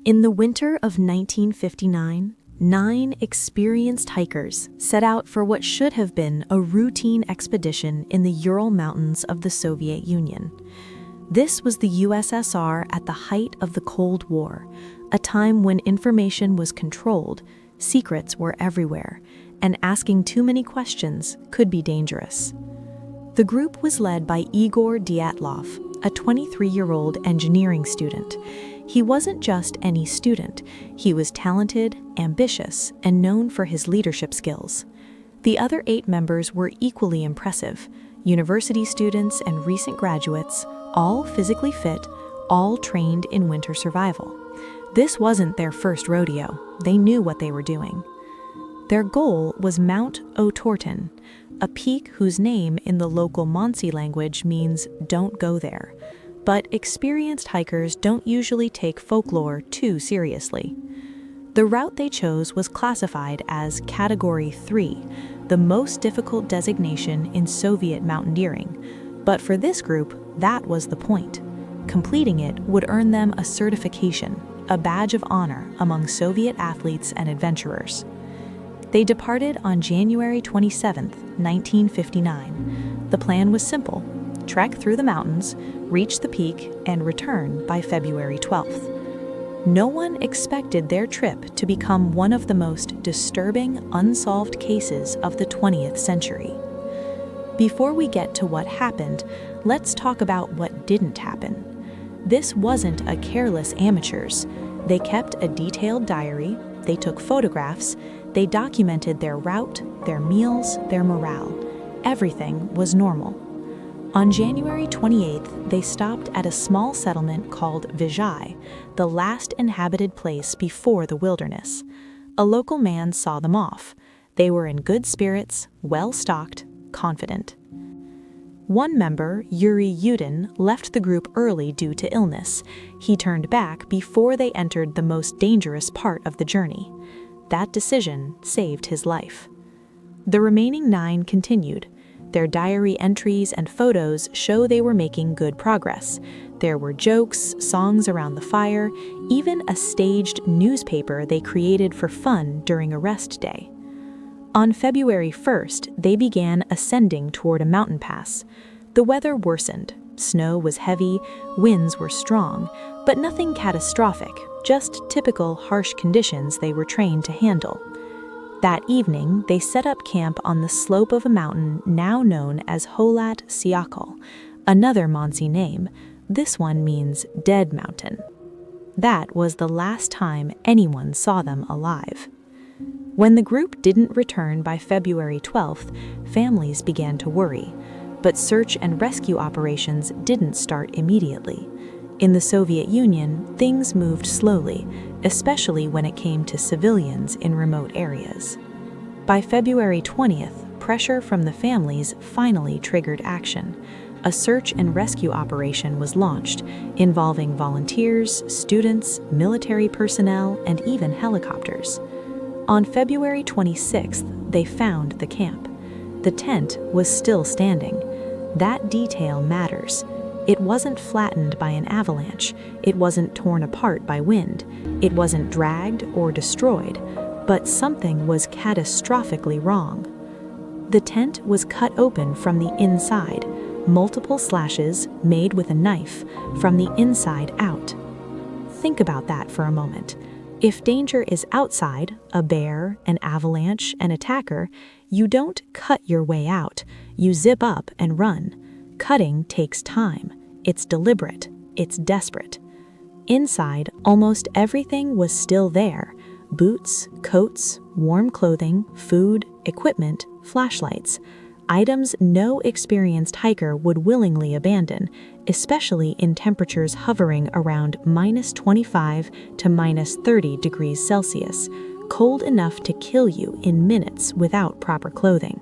In the winter of 1959, 9 experienced hikers set out for what should have been a routine expedition in the Ural Mountains of the Soviet Union. This was the USSR at the height of the Cold War, a time when information was controlled, secrets were everywhere, and asking too many questions could be dangerous. The group was led by Igor Dyatlov, a 23-year-old engineering student. He wasn't just any student. He was talented, ambitious, and known for his leadership skills. The other 8 members were equally impressive: university students and recent graduates, all physically fit, all trained in winter survival. This wasn't their first rodeo. They knew what they were doing. Their goal was Mount Otorten, a peak whose name in the local Mansi language means "don't go there." But experienced hikers don't usually take folklore too seriously. The route they chose was classified as Category 3, the most difficult designation in Soviet mountaineering. But for this group, that was the point. Completing it would earn them a certification, a badge of honor among Soviet athletes and adventurers. They departed on January 27, 1959. The plan was simple: trek through the mountains, reach the peak, and return by February 12th. No one expected their trip to become one of the most disturbing, unsolved cases of the 20th century. Before we get to what happened, let's talk about what didn't happen. This wasn't a careless amateurs. They kept a detailed diary, they took photographs, they documented their route, their meals, their morale. Everything was normal. On January 28th, they stopped at a small settlement called Vizhai, the last inhabited place before the wilderness. A local man saw them off. They were in good spirits, well-stocked, confident. One member, Yuri Yudin, left the group early due to illness. He turned back before they entered the most dangerous part of the journey. That decision saved his life. The remaining 9 continued. Their diary entries and photos show they were making good progress. There were jokes, songs around the fire, even a staged newspaper they created for fun during a rest day. On February 1st, they began ascending toward a mountain pass. The weather worsened. Snow was heavy, winds were strong, but nothing catastrophic, just typical harsh conditions they were trained to handle. That evening, they set up camp on the slope of a mountain now known as Holat Siakol, another Mansi name. This one means dead mountain. That was the last time anyone saw them alive. When the group didn't return by February 12th, families began to worry. But search and rescue operations didn't start immediately. In the Soviet Union, things moved slowly, especially when it came to civilians in remote areas. By February 20th, pressure from the families finally triggered action. A search and rescue operation was launched, involving volunteers, students, military personnel, and even helicopters. On February 26th, they found the camp. The tent was still standing. That detail matters. It wasn't flattened by an avalanche. It wasn't torn apart by wind. It wasn't dragged or destroyed. But something was catastrophically wrong. The tent was cut open from the inside, multiple slashes made with a knife from the inside out. Think about that for a moment. If danger is outside, a bear, an avalanche, an attacker, you don't cut your way out. You zip up and run. Cutting takes time. It's deliberate. It's desperate. Inside, almost everything was still there. Boots, coats, warm clothing, food, equipment, flashlights. Items no experienced hiker would willingly abandon, especially in temperatures hovering around -25 to -30 degrees Celsius, cold enough to kill you in minutes without proper clothing.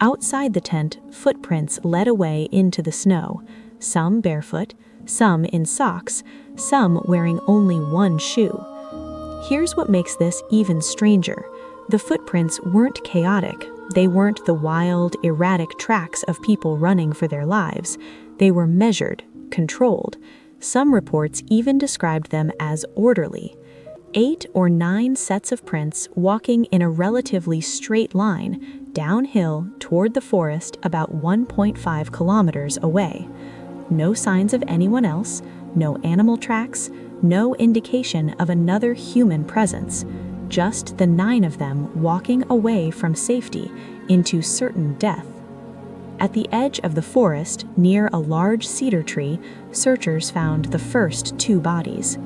Outside the tent, footprints led away into the snow, some barefoot, some in socks, some wearing only one shoe. Here's what makes this even stranger. The footprints weren't chaotic. They weren't the wild, erratic tracks of people running for their lives. They were measured, controlled. Some reports even described them as orderly. 8 or 9 sets of prints walking in a relatively straight line downhill toward the forest about 1.5 kilometers away. No signs of anyone else, no animal tracks, no indication of another human presence, just the 9 of them walking away from safety into certain death. At the edge of the forest, near a large cedar tree, searchers found the first 2 bodies,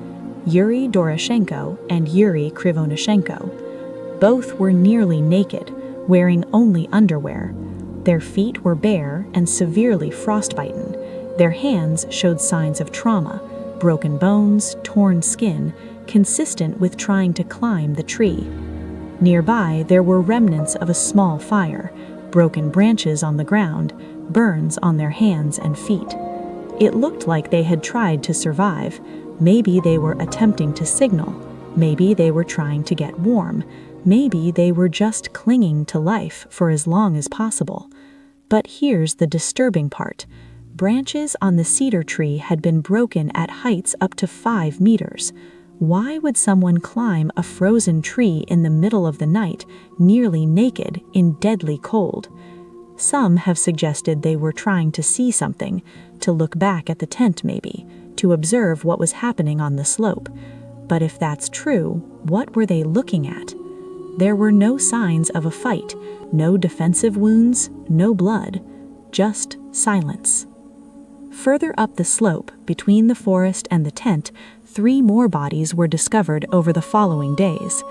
Yuri Doroshenko and Yuri Krivonashenko. Both were nearly naked, wearing only underwear. Their feet were bare and severely frostbitten. Their hands showed signs of trauma, broken bones, torn skin, consistent with trying to climb the tree. Nearby, there were remnants of a small fire, broken branches on the ground, burns on their hands and feet. It looked like they had tried to survive. Maybe they were attempting to signal. Maybe they were trying to get warm. Maybe they were just clinging to life for as long as possible. But here's the disturbing part. Branches on the cedar tree had been broken at heights up to 5 meters. Why would someone climb a frozen tree in the middle of the night, nearly naked, in deadly cold? Some have suggested they were trying to see something, to look back at the tent maybe, to observe what was happening on the slope. But if that's true, what were they looking at? There were no signs of a fight, no defensive wounds, no blood, just silence. Further up the slope, between the forest and the tent, 3 more bodies were discovered over the following days.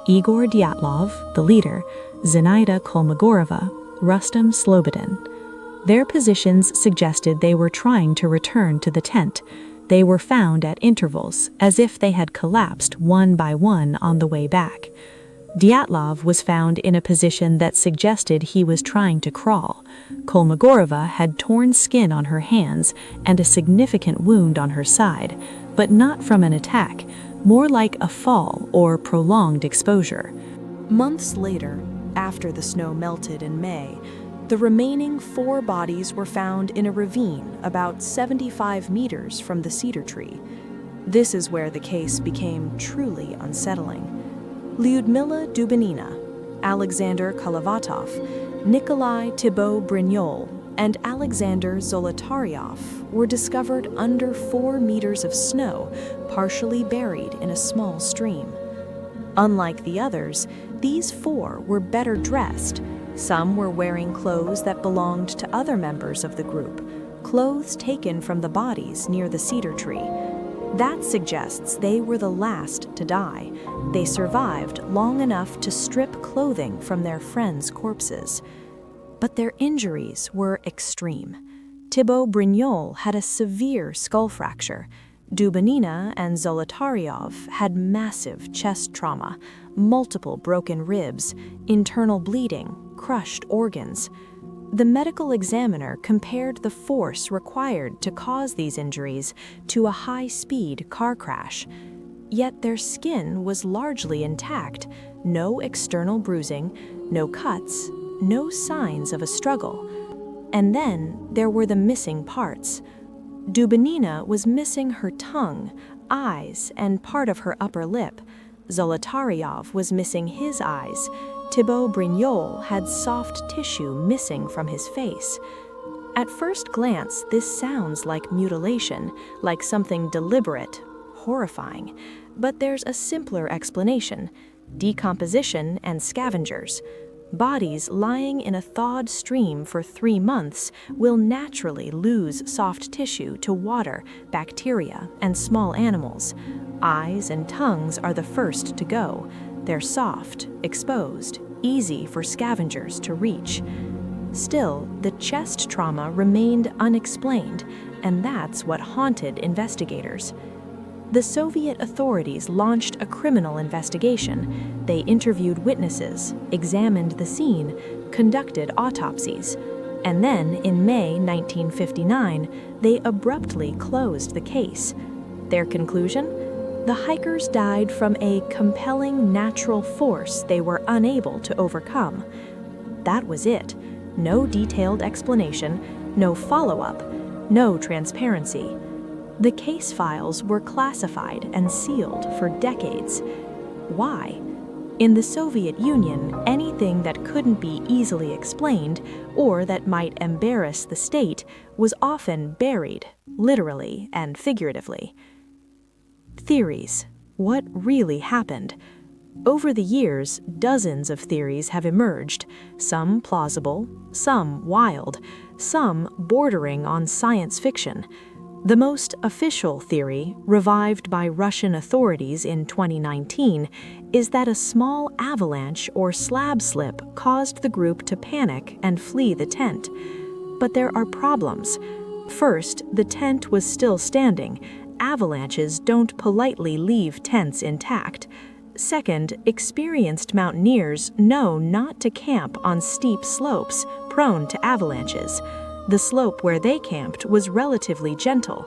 Igor Dyatlov, the leader, Zinaida Kolmogorova, Rustam Slobodin. Their positions suggested they were trying to return to the tent. They were found at intervals, as if they had collapsed one by one on the way back. Dyatlov was found in a position that suggested he was trying to crawl. Kolmogorova had torn skin on her hands and a significant wound on her side, but not from an attack, more like a fall or prolonged exposure. Months later, after the snow melted in May, the remaining 4 bodies were found in a ravine about 75 meters from the cedar tree. This is where the case became truly unsettling. Lyudmila Dubinina, Alexander Kolovatov, Nikolai Thibault-Brignol, and Alexander Zolotaryov were discovered under 4 meters of snow, partially buried in a small stream. Unlike the others, these 4 were better dressed. Some were wearing clothes that belonged to other members of the group, clothes taken from the bodies near the cedar tree. That suggests they were the last to die. They survived long enough to strip clothing from their friends' corpses. But their injuries were extreme. Thibault-Brignol had a severe skull fracture. Dubinina and Zolotaryov had massive chest trauma, multiple broken ribs, internal bleeding, crushed organs. The medical examiner compared the force required to cause these injuries to a high-speed car crash. Yet their skin was largely intact, no external bruising, no cuts, no signs of a struggle. And then there were the missing parts. Dubinina was missing her tongue, eyes, and part of her upper lip. Zolotaryov was missing his eyes. Thibault-Brignol had soft tissue missing from his face. At first glance, this sounds like mutilation, like something deliberate, horrifying. But there's a simpler explanation: decomposition and scavengers. Bodies lying in a thawed stream for 3 months will naturally lose soft tissue to water, bacteria, and small animals. Eyes and tongues are the first to go. They're soft, exposed, easy for scavengers to reach. Still, the chest trauma remained unexplained, and that's what haunted investigators. The Soviet authorities launched a criminal investigation. They interviewed witnesses, examined the scene, conducted autopsies. And then, in May 1959, they abruptly closed the case. Their conclusion? The hikers died from a compelling natural force they were unable to overcome. That was it. No detailed explanation, no follow-up, no transparency. The case files were classified and sealed for decades. Why? In the Soviet Union, anything that couldn't be easily explained or that might embarrass the state was often buried, literally and figuratively. Theories. What really happened? Over the years, dozens of theories have emerged, some plausible, some wild, some bordering on science fiction. The most official theory, revived by Russian authorities in 2019, is that a small avalanche or slab slip caused the group to panic and flee the tent. But there are problems. First, the tent was still standing. Avalanches don't politely leave tents intact. Second, experienced mountaineers know not to camp on steep slopes prone to avalanches. The slope where they camped was relatively gentle.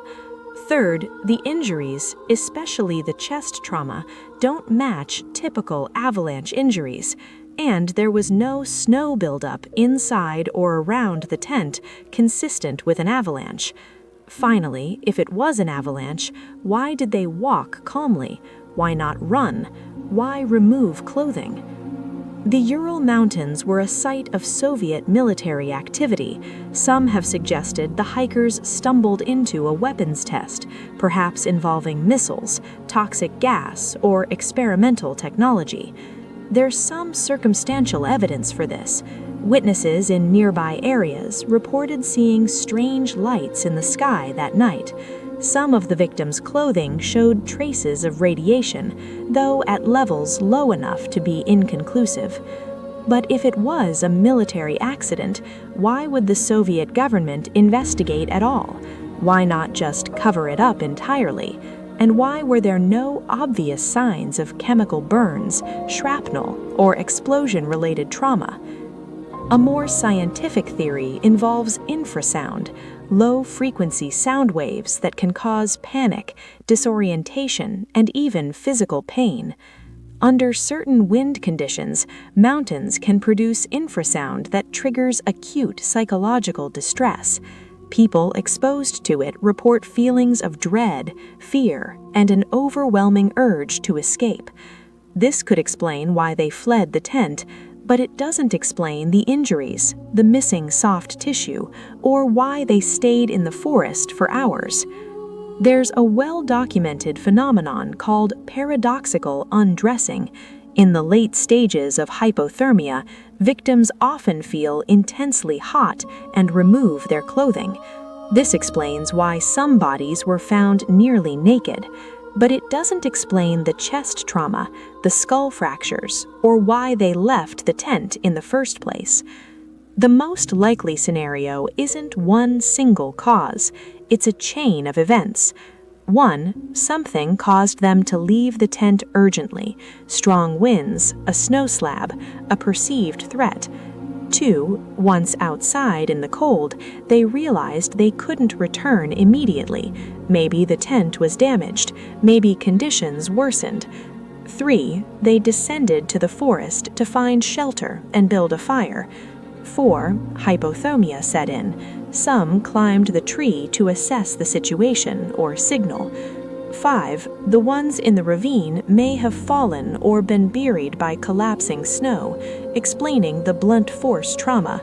Third, the injuries, especially the chest trauma, don't match typical avalanche injuries, and there was no snow buildup inside or around the tent consistent with an avalanche. Finally, if it was an avalanche, why did they walk calmly? Why not run? Why remove clothing? The Ural Mountains were a site of Soviet military activity. Some have suggested the hikers stumbled into a weapons test, perhaps involving missiles, toxic gas, or experimental technology. There's some circumstantial evidence for this. Witnesses in nearby areas reported seeing strange lights in the sky that night. Some of the victims' clothing showed traces of radiation, though at levels low enough to be inconclusive. But if it was a military accident, why would the Soviet government investigate at all? Why not just cover it up entirely? And why were there no obvious signs of chemical burns, shrapnel, or explosion-related trauma? A more scientific theory involves infrasound, low-frequency sound waves that can cause panic, disorientation, and even physical pain. Under certain wind conditions, mountains can produce infrasound that triggers acute psychological distress. People exposed to it report feelings of dread, fear, and an overwhelming urge to escape. This could explain why they fled the tent, but it doesn't explain the injuries, the missing soft tissue, or why they stayed in the forest for hours. There's a well-documented phenomenon called paradoxical undressing. In the late stages of hypothermia, victims often feel intensely hot and remove their clothing. This explains why some bodies were found nearly naked. But it doesn't explain the chest trauma, the skull fractures, or why they left the tent in the first place. The most likely scenario isn't one single cause, it's a chain of events. 1. Something caused them to leave the tent urgently: strong winds, a snow slab, a perceived threat. 2. Once outside in the cold, they realized they couldn't return immediately. Maybe the tent was damaged. Maybe conditions worsened. 3. They descended to the forest to find shelter and build a fire. 4. Hypothermia set in. Some climbed the tree to assess the situation or signal. 5. The ones in the ravine may have fallen or been buried by collapsing snow, explaining the blunt force trauma.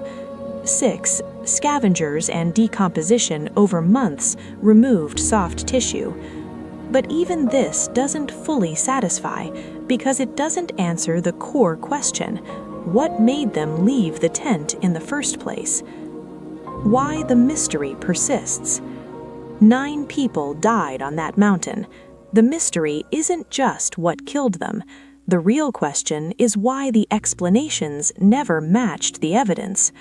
6. Scavengers and decomposition over months removed soft tissue. But even this doesn't fully satisfy, because it doesn't answer the core question: what made them leave the tent in the first place? Why the mystery persists. 9 people died on that mountain. The mystery isn't just what killed them. The real question is why the explanations never matched the evidence.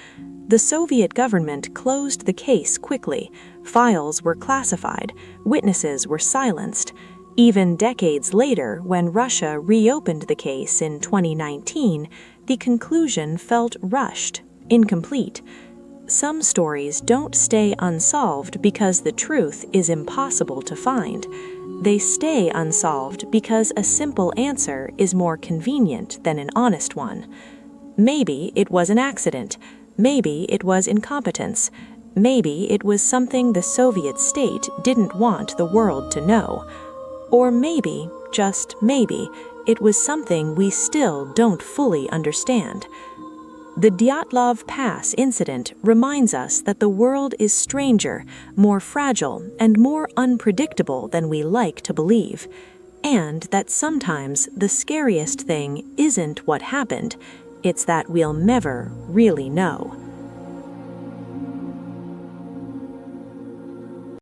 The Soviet government closed the case quickly. Files were classified. Witnesses were silenced. Even decades later, when Russia reopened the case in 2019, the conclusion felt rushed, incomplete. Some stories don't stay unsolved because the truth is impossible to find. They stay unsolved because a simple answer is more convenient than an honest one. Maybe it was an accident. Maybe it was incompetence. Maybe it was something the Soviet state didn't want the world to know. Or maybe, just maybe, it was something we still don't fully understand. The Dyatlov Pass incident reminds us that the world is stranger, more fragile, and more unpredictable than we like to believe, and that sometimes the scariest thing isn't what happened, it's that we'll never really know.